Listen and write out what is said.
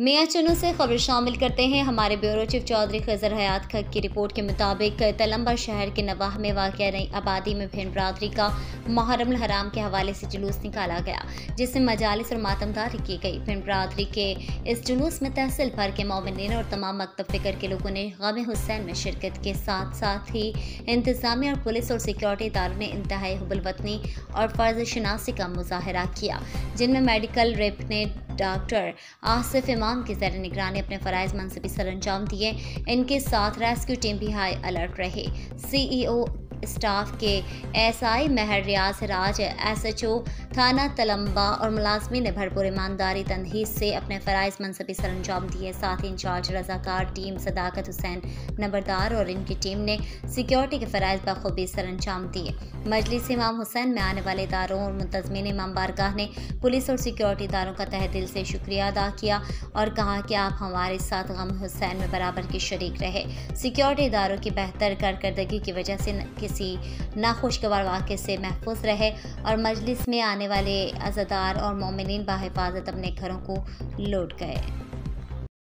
मियां चुनू से खबर शामिल करते हैं। हमारे ब्यूरो चीफ चौधरी खजर हयात खक की रिपोर्ट के मुताबिक तलम्बर शहर के नवाह में वाक़ नई आबादी में भिंड बरादरी का मुहर्रम हराम के हवाले से जुलूस निकाला गया, जिसमें मजालिस और मातमदारी की गई। भिंड बरादरी के इस जुलूस में तहसील भर के मोमिनीन और तमाम मकतब फ़िक्र के लोगों ने गम हुसैन में शिरकत के साथ साथ ही इंतज़ामिया और पुलिस और सिक्योरिटी इदारों ने इंतहाई हुब्बुल-वतनी और फ़र्ज़ शनासी का मुज़ाहरा किया, जिनमें मेडिकल रेपनेट डॉक्टर आसिफ इमाम की ज़र निगरानी अपने फ़राइज़ मनसबी सरअंजाम दिए। इनके साथ रेस्क्यू टीम भी हाई अलर्ट रहे। CEO स्टाफ के SI महर रियाज राज, SHO थाना तलम्बा और मुलाजमी ने भरपूर ईमानदारी तनहीद से अपने फ़राइज़ मनसबी सरअंजाम दिए। साथ ही इंचार्ज रज़ाकार टीम सदाकत हुसैन नंबरदार और इनकी टीम ने सिक्योरिटी के फ़राइज़ बखूबी सरअंजाम दिए। मजलिस इमाम हुसैन में आने वाले इदारों और मुंतज़मीन इमाम बारगाह ने पुलिस और सिक्योरिटी इदारों का तहे दिल से शुक्रिया अदा किया और कहा कि आप हमारे साथ गम हुसैन में बराबर के शरीक रहे। सिक्योरिटी इदारों की बेहतर कारकर्दगी की वजह से किसी नाखुशगवार वाक़े से महफूज रहे और मजलिस में आने वाले अज़ादार और मोमिनीन बाहिफाजत अपने घरों को लौट गए।